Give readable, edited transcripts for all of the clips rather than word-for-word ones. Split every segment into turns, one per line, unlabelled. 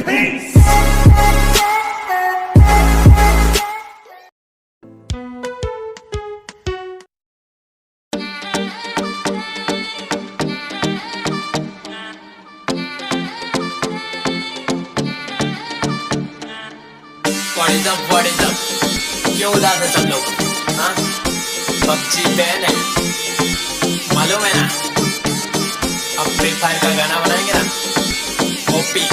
What is up? क्यों उदास है सब लोग? हाँ, पबजी बैन है, मालूम है ना? अब फ्री फायर का गाना बनाएंगे ना? ओपी,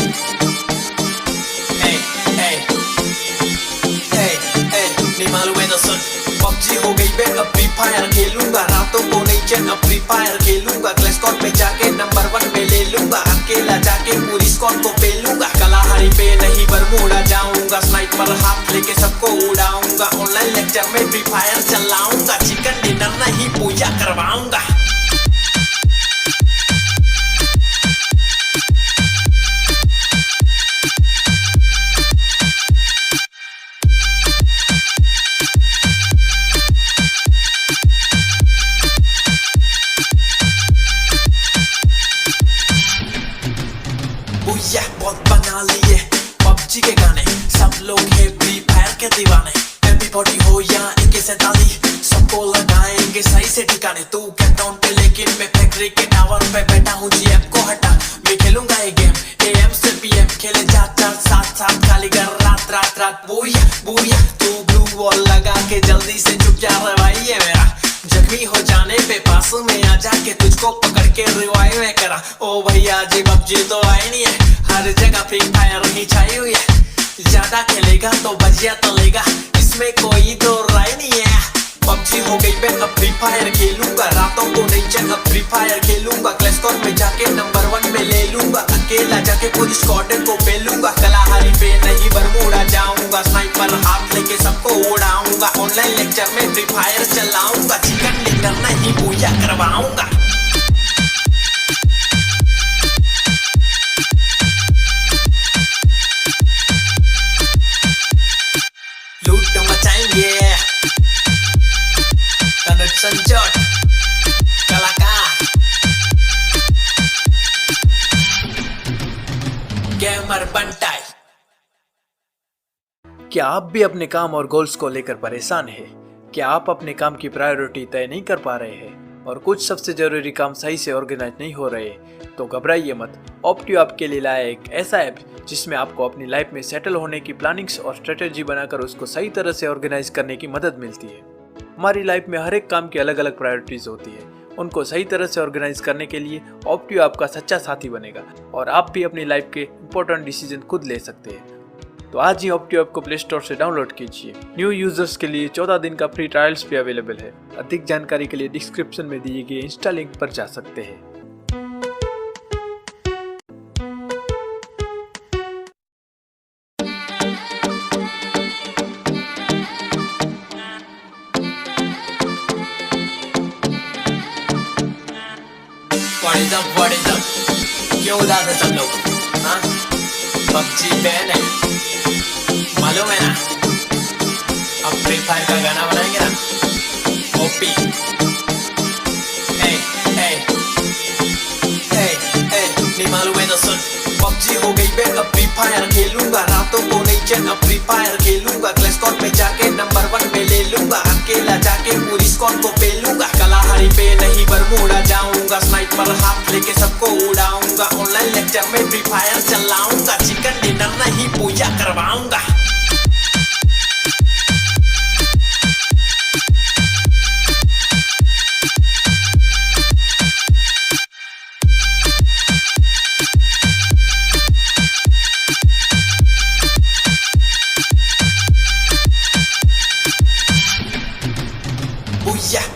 नहीं मालूम है तो सुन। पबजी हो गई बैन, अब फ्री फायर खेलूंगा, रातों को नहीं चैन, अब फ्री फायर खेलूंगा, क्लैश स्क्वाड पे जाके नंबर 1 पे ले लूंगा, अकेला जाके पूरी स्क्वाड को पेलूंगा, कलाहारी पे नहीं बरमूडा जाऊंगा, स्नाइपर हाथ लेके सबको उड़ाऊंगा, ऑनलाइन लेक्चर में फ्री फायर चलाऊंगा, चिकन डिनर नहीं पूजा करवाऊंगा। बहुत बना लिए पबजी के गाने, सब लोग है फ्री फायर के दीवाने, MP40 हो या AK-47 सबको लगाएंगे सही से ठिकाने। तू कैटाउन पे लेकिन मैं फैक्ट्री के टावर पे बैठा हूँ, GF को हटा मैं खेलूंगा ये गेम, AM से PM खेले 4-4-7-7 खाली कर रात रात रात। बुया बुया तू ब्लू वॉल लगा के जल्दी से चुप जा रहा भाई है मेरा, जख्मी हो जाने पे पास में आ जाके तुझको पकड़ के रिवाइव में करा। ओ भैया जी पबजी तो आई नहीं है, हर जगह फ्री फायर ही छाई हुई है, ज्यादा खेलेगा तो बजिया तलेगा, इसमें कोई दो राय नहीं है। पबजी हो गई बैन, अब फ्री फायर खेलूंगा, रातों को नहीं चैन, अब फ्री फायर खेलूंगा, क्लैश स्क्वाड में जाके नंबर 1 में ले लूंगा, अकेला जाके पूरी स्क्वाड को पेलूंगा, कलाहारी पे नहीं बरमूडा जाऊंगा, स्नाइपर हाथ लेके सबको उड़ाऊंगा, ऑनलाइन लेक्चर में फ्री फायर चलाऊंगा, चिकन डिनर नहीं पूजा करवाऊंगा। लूट मचाएंगे तनुज संजोट कलाकार गेमर बंटाई।
क्या आप भी अपने काम और गोल्स को लेकर परेशान हैं? क्या आप अपने काम की प्रायोरिटी तय नहीं कर पा रहे हैं और कुछ सबसे जरूरी काम सही से ऑर्गेनाइज नहीं हो रहे? तो घबराइए मत, ऑप्टियो आपके लिए लाया एक ऐसा ऐप जिसमें आपको अपनी लाइफ में सेटल होने की प्लानिंग्स और स्ट्रेटेजी बनाकर उसको सही तरह से ऑर्गेनाइज करने की मदद मिलती है। हमारी लाइफ में हर एक काम की अलग अलग प्रायोरिटीज होती है, उनको सही तरह से ऑर्गेनाइज करने के लिए ऑप्टियो आपका सच्चा साथी बनेगा और आप भी अपनी लाइफ के इंपॉर्टेंट डिसीजन खुद ले सकते हैं। तो आज ही ऑप्टियो ऐप को प्ले स्टोर से डाउनलोड कीजिए। न्यू यूजर्स के लिए 14 दिन का फ्री ट्रायल्स भी अवेलेबल है। अधिक जानकारी के लिए डिस्क्रिप्शन में दिए गए इंस्टा लिंक पर जा सकते हैं।
What is up? क्यों उदास है सब लोग? हाँ, पबजी बैन है, मालूम है ना? अब फ्री फायर का गाना बनाएंगे ना? ओपी, नहीं मालूम है तो सुन। पबजी हो गई बैन, अब फ्री फायर खेलूंगा, रातों को नहीं चैन, अब फ्री फायर खेलूंगा, क्लैश स्क्वाड पे जाके नंबर 1 पे ले लूंगा, अकेला जाके पूरी स्क्वाड को पेलूंगा, कलाहारी पे नहीं बरमूडा जाऊंगा, स्नाइपर हाथ लेके सबको उड़ाऊंगा, ऑनलाइन लेक्चर में फ्री फायर चलाऊंगा, चिकन डिनर नहीं पूजा करवाऊंगा।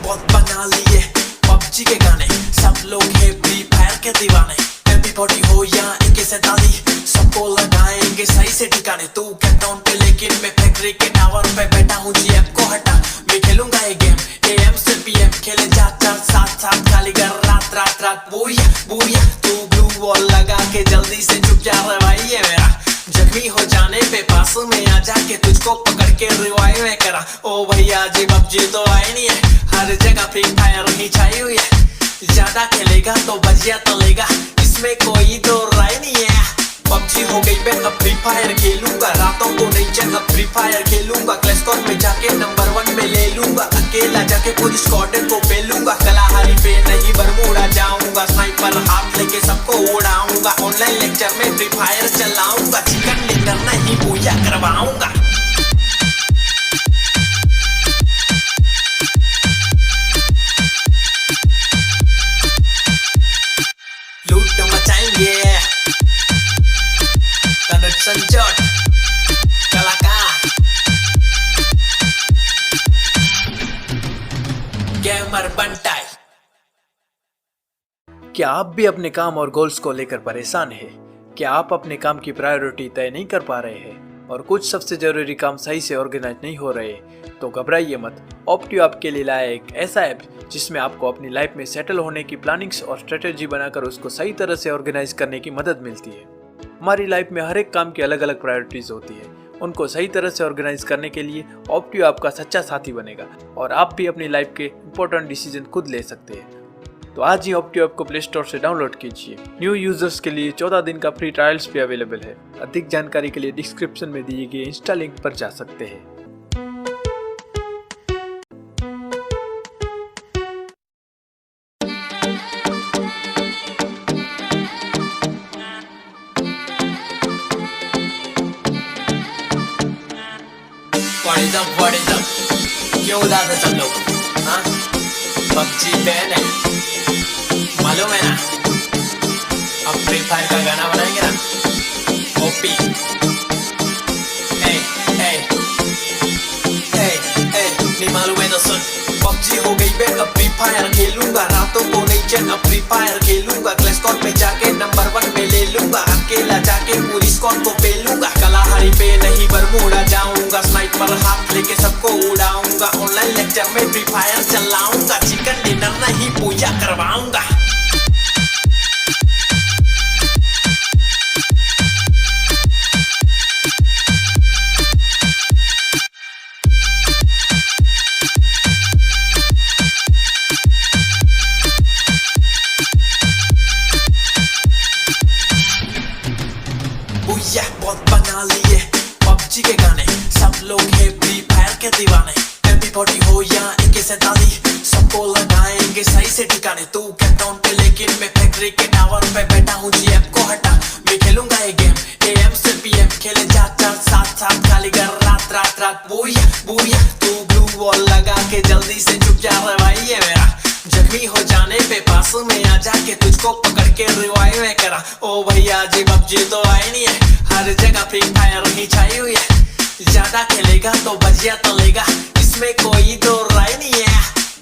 बहुत बना लिए पबजी के गाने, सब लोग है फ्री फायर के दीवाने, MP40 हो या AK-47 सबको लगाएंगे सही से ठिकाने। तू कैटाउन पे लेकिन मैं फैक्ट्री के टावर पे बैठा हूँ, GF को हटा मैं खेलूंगा ये गेम, AM से PM खेले 4-4-7-7 खाली कर रात रात रात। बुया बुया तू ब्लू वॉल लगा के जल्दी से चुप जा रहा भाई है मेरा, जख्मी हो जाने पे पास में आ जाके तुझको पकड़ के रिवाइव में करा। ओ भैया जी पबजी तो आई नहीं है, हर जगह फ्री फायर ही छाई हुई है, ज्यादा खेलेगा तो बजिया तलेगा, इसमें कोई दो राय नहीं है। पबजी हो गई मैं अब फ्री फायर खेलूंगा, रातों को नहीं चैन अब फ्री फायर खेलूंगा, क्लैशकॉन में जाके नंबर 1 में ले लूंगा, अकेला जाके पूरी स्क्वाड को पेलूंगा, कलाहारी पे नहीं बरमूडा जाऊंगा, स्नाइपर हाथ लेके सबको उड़ाऊंगा, ऑनलाइन लेक्चर में फ्री फायर चलाऊंगा, चिकन डिनर नहीं पूजा करवाऊंगा। लूट मचाएंगे तनुज संजोट कलाकार गेमर बंटाई।
क्या आप भी अपने काम और गोल्स को लेकर परेशान हैं? क्या आप अपने काम की प्रायोरिटी तय नहीं कर पा रहे हैं और कुछ सबसे जरूरी काम सही से ऑर्गेनाइज नहीं हो रहे? तो घबराइए मत। ऑप्टियो आपके लिए लाया एक ऐसा ऐप जिसमें आपको अपनी लाइफ में सेटल होने की प्लानिंग्स और स्ट्रेटेजी बनाकर उसको सही तरह से ऑर्गेनाइज करने की मदद मिलती है। हमारी लाइफ में हर एक काम की अलग अलग प्रायोरिटीज होती है। उनको सही तरह से ऑर्गेनाइज करने के लिए ऑप्टियो आपका सच्चा साथी बनेगा और आप भी अपनी लाइफ के इंपॉर्टेंट डिसीजन खुद ले सकते हैं। तो आज ही ऑप्टियो ऐप को प्ले स्टोर से डाउनलोड कीजिए। न्यू यूजर्स के लिए 14 दिन का फ्री ट्रायल्स भी अवेलेबल है। अधिक जानकारी के लिए डिस्क्रिप्शन में दिए गए इंस्टा लिंक पर जा सकते हैं।
What is up? क्यों उदास है सब लोग? हाँ? पबजी बैन है, मालूम है ना? अब फ्री फायर का गाना बनाएंगे ना? ओपी नहीं मालूम है तो सुन। पबजी हो गई बैन अब फ्री फायर खेलूंगा, रातों को नहीं चैन अब फ्री फायर खेलूंगा, क्लैशकॉन में जाके नंबर 1 में ले लूंगा, अकेला जाके पूरी स्क्वाड को पेलूंगा, कलाहारी पे नहीं बरमूडा जाऊंगा, स्नाइपर हाथ लेके सबको उड़ाऊंगा, ऑनलाइन लेक्चर में फ्री फायर चलाऊंगा, चिकन डिनर नहीं पूजा करवाऊंगा। बहुत बना लिए पबजी के गाने, सब लोग है फ्री फायर के दीवाने, MP40 हो या AK-47 सबको लगाएंगे सही से ठिकाने। तू कैपटाउन पे लेकिन मैं फैक्ट्री के टावर पे बैठा हूँ, GF को हटा मैं खेलूंगा ये गेम, AM से PM खेले 4-4-7-7 खाली कर रात रात रात। बुया बुया तू ब्लू वॉल लगा के जल्दी से चुप जा रहा भाई ये मेरा, जख्मी हो जाने पे पास में आ जाके तुझको पकड़ के रिवाइव में करा। ओ भैया जी पबजी तो आई नहीं है, हर जगह फ्री फायर ही छाई हुई है, ज्यादा खेलेगा तो बजिया तलेगा, इसमें कोई तो राय नहीं है।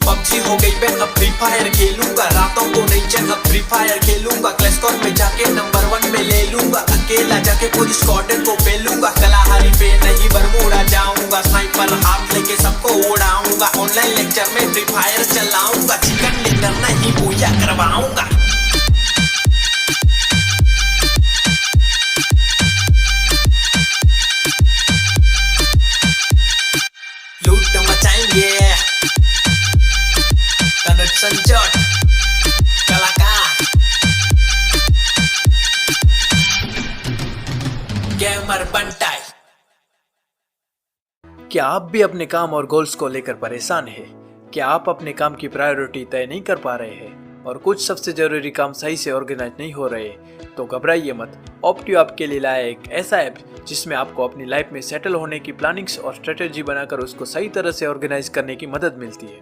पबजी हो गई मैं अब फ्री फायर खेलूंगा, रातों को नहीं चैन अब फ्री फायर खेलूंगा, क्लैशकॉन में जाके नंबर 1 में ले लूंगा, अकेला जाके पूरी स्क्वाड को पेलूंगा, कलाहारी पे नहीं बरमूडा जाऊंगा, स्नाइपर हाथ लेके सबको उड़ाऊंगा, ऑनलाइन लेक्चर में फ्री फायर चलाऊंगा, चिकन डिनर नहीं पूजा करवाऊंगा। लूट मचाएंगे तनुज संजोट कलाकार गेमर बंटाई।
क्या आप भी अपने काम और गोल्स को लेकर परेशान हैं? क्या आप अपने काम की प्रायोरिटी तय नहीं कर पा रहे हैं और कुछ सबसे जरूरी काम सही से ऑर्गेनाइज नहीं हो रहे? तो घबराइए मत। ऑप्टियो आपके लिए लाया एक ऐसा ऐप जिसमें आपको अपनी लाइफ में सेटल होने की प्लानिंग्स और स्ट्रेटेजी बनाकर उसको सही तरह से ऑर्गेनाइज करने की मदद मिलती है।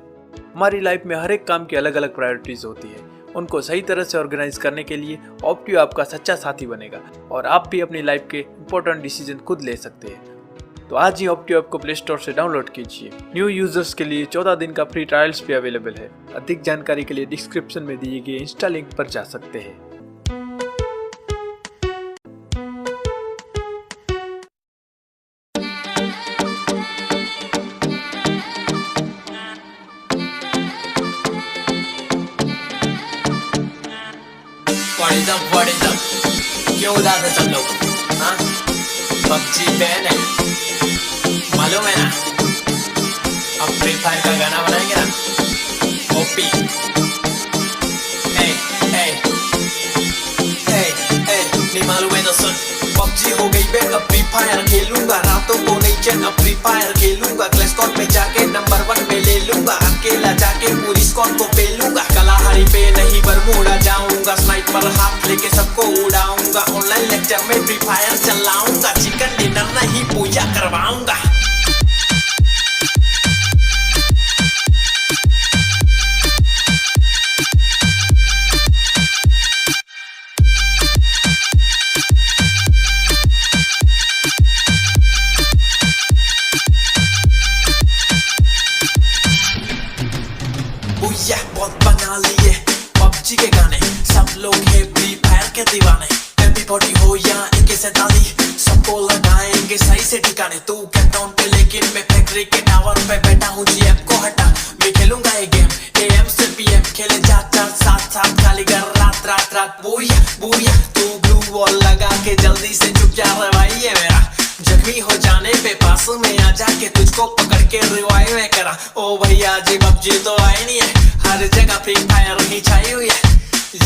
हमारी लाइफ में हर एक काम की अलग अलग प्रायोरिटीज होती है। उनको सही तरह से ऑर्गेनाइज करने के लिए ऑप्टियो आपका सच्चा साथी बनेगा और आप भी अपनी लाइफ के इंपॉर्टेंट डिसीजन खुद ले सकते हैं। तो आज ही ऑप्टियो ऐप को प्ले स्टोर से डाउनलोड कीजिए। न्यू यूजर्स के लिए 14 दिन का फ्री ट्रायल्स भी अवेलेबल है। अधिक जानकारी के लिए डिस्क्रिप्शन में दिए गए इंस्टा लिंक पर जा सकते हैं।
What is up? क्यों उदास है सब लोग? हाँ? पबजी बैन है, मालूम है ना? अब फ्री फायर का गाना बनाएंगे ना? ओपी नहीं मालूम है तो सुन। पबजी हो गई मैं अब फ्री फायर खेलूंगा, रातों को नहीं चैन अब फ्री फायर खेलूंगा, क्लैश स्क्वाड में जाके नंबर 1 पे ले लूंगा, अकेला जाके पूरी स्क्वाड को पेलूंगा, कलाहारी पे नहीं बरमूडा जाऊंगा, स्नाइपर हाथ लेके सबको उड़ाऊंगा, ऑनलाइन लेक्चर में फ्री फायर चलाऊंगा, चिकन डिनर नहीं पूजा करवाऊंगा। बहुत बना लिए पबजी के गाने, सब लोग है फ्री फायर के दीवाने, एवरीबॉडी हो या AK-47 सबको लगाएंगे सही से ठिकाने, तू कैपटाउन पे लेकिन मैं फैक्ट्री के टावर पे बैठा हूँ, GF को हटा मैं खेलूंगा ये गेम, AM से PM खेले जा साथ खाली कर रात रात रात, बुया बुया तू ग्लू वॉल लगा के जल्दी से चुप जा रे भाई ये मेरा, जख्मी हो जाने पे पास में आ जाके तुझको पकड़ के रिवाइव में करा, ओ भैया जी पबजी तो आई नहीं है, हर जगह फ्री फायर ही छाई हुई है,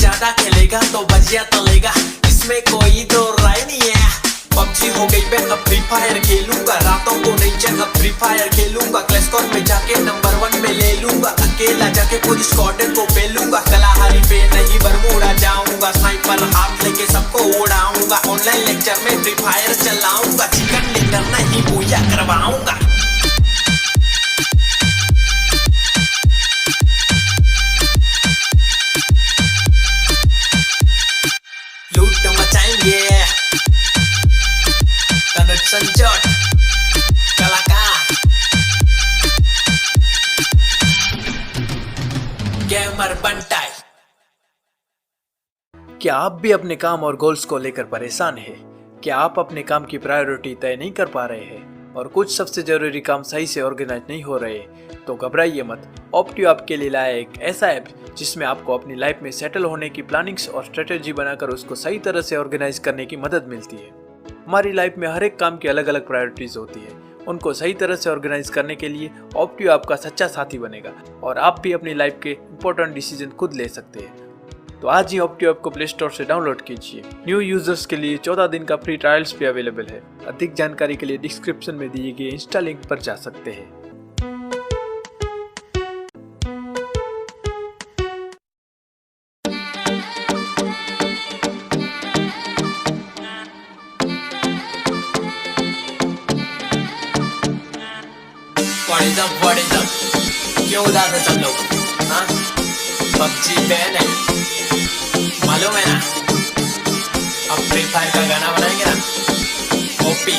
ज्यादा खेलेगा तो बजिया तलेगा, इसमें कोई दो राय नहीं है। पबजी हो गई मैं अब फ्री फायर खेलूंगा, रातों को नहीं चैन अब फ्री फायर खेलूंगा, क्लैश स्क्वाड में जाके नंबर 1 में ले लूंगा, अकेला जाके पूरी स्क्वाड को पेलूंगा, कलाहारी पे नहीं बरमूडा जाऊंगा, स्नाइपर हाथ लेके सबको उड़ाऊंगा, ऑनलाइन लेक्चर में फ्री फायर चलाऊंगा, चिकन डिनर नहीं पूजा करवाऊंगा। लूट मचाएंगे तनुज संजोट कलाकार गेमर बंटाई।
क्या आप भी अपने काम और गोल्स को लेकर परेशान हैं? क्या आप अपने काम की प्रायोरिटी तय नहीं कर पा रहे हैं और कुछ सबसे जरूरी काम सही से ऑर्गेनाइज नहीं हो रहे? तो घबराइए मत, ऑप्टियो आपके लिए लाया एक ऐसा ऐप जिसमें आपको अपनी लाइफ में सेटल होने की प्लानिंग्स और स्ट्रेटेजी बनाकर उसको सही तरह से ऑर्गेनाइज करने की मदद मिलती है। हमारी लाइफ में हर एक काम की अलग अलग प्रायोरिटीज होती है, उनको सही तरह से ऑर्गेनाइज करने के लिए ऑप्टियो आपका सच्चा साथी बनेगा और आप भी अपनी लाइफ के इंपॉर्टेंट डिसीजन खुद ले सकते हैं। तो आज ही ऑप्टियो ऐप को प्ले स्टोर से डाउनलोड कीजिए। न्यू यूजर्स के लिए 14 दिन का फ्री ट्रायल्स भी अवेलेबल है। अधिक जानकारी के लिए डिस्क्रिप्शन में दिए गए इंस्टा लिंक पर जा सकते हैं।
What is up? क्यों उदास है सब लोग? हाँ? पबजी बैन है, मालूम है ना? अब फ्री फायर का गाना बनाएंगे ना? ओपी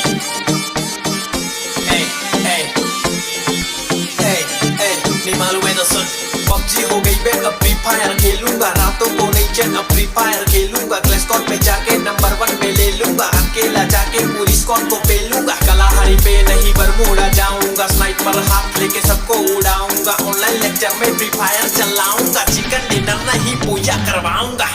नहीं मालूम है तो सुन। पबजी हो गई मैं अब फ्री फायर खेलूंगा, रातों को नहीं चैन अब फ्री फायर खेलूंगा, क्लैश स्क्वाड में जाके नंबर 1 में ले लूंगा, अकेला जाके पूरी स्क्वाड को पेलूंगा, कलाहारी पे नहीं बरमूडा जाऊंगा, स्नाइपर हाथ लेके सबको उड़ाऊंगा, ऑनलाइन लेक्चर में फ्री फायर चलाऊंगा, चिकन डिनर नहीं पूजा करवाऊंगा।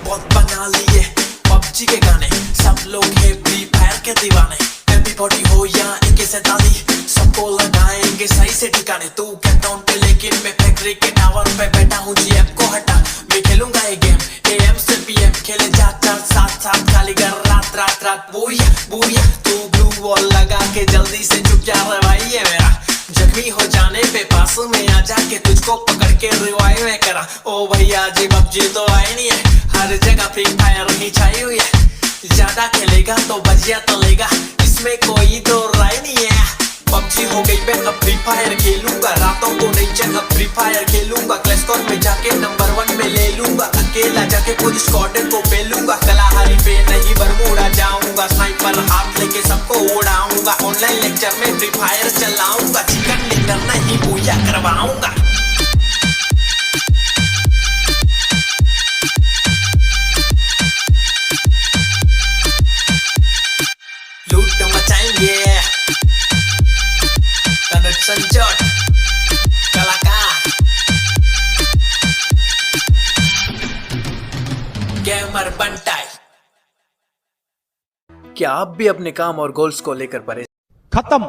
बहुत बना लिए पबजी के गाने, सब लोग है फ्री फायर के दीवाने, एवरीबॉडी हो या AK-47 सबको लगाएंगे सही से ठिकाने, तू कैपटाउन पे लेकिन मैं फैक्ट्री के टावर पे बैठा हूँ, GF को हटा मैं खेलूंगा ये गेम, AM से PM खेले जा साथ खाली कर रात रात रात, बुया बुया तू ग्लू वॉल लगा के जल्दी से चुप जा रे भाई ये मेरा, जख्मी हो जाने पे पास में आ जाके तुझको पकड़ के रिवाइव में करा, ओ भैया जी पबजी तो आई नहीं है, हर जगह फ्री फायर ही छाई हुई है, ज्यादा खेलेगा तो बजिया तलेगा, इसमें कोई दो राय नहीं है। पबजी हो गई मैं अब फ्री फायर खेलूंगा, रातों को नहीं चैन अब फ्री फायर खेलूंगा, क्लैश स्क्वाड में जाके नंबर 1 में ले लूंगा, अकेला जाके पूरी स्क्वाड को पेलूंगा, कलाहारी पे नहीं बरमूडा जाऊंगा, स्नाइपर हाथ लेके सबको उड़ाऊंगा, ऑनलाइन लेक्चर में फ्री फायर चलाऊंगा, चिकन डिनर नहीं पूजा करवाऊंगा। लूट मचाएंगे तनुज संजोट कलाकार गेमर बंटाई।
क्या आप भी अपने काम और गोल्स को लेकर परेशान
खत्म,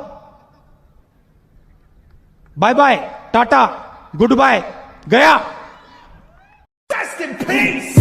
bye bye, tata, good bye, गया।
Rest in peace!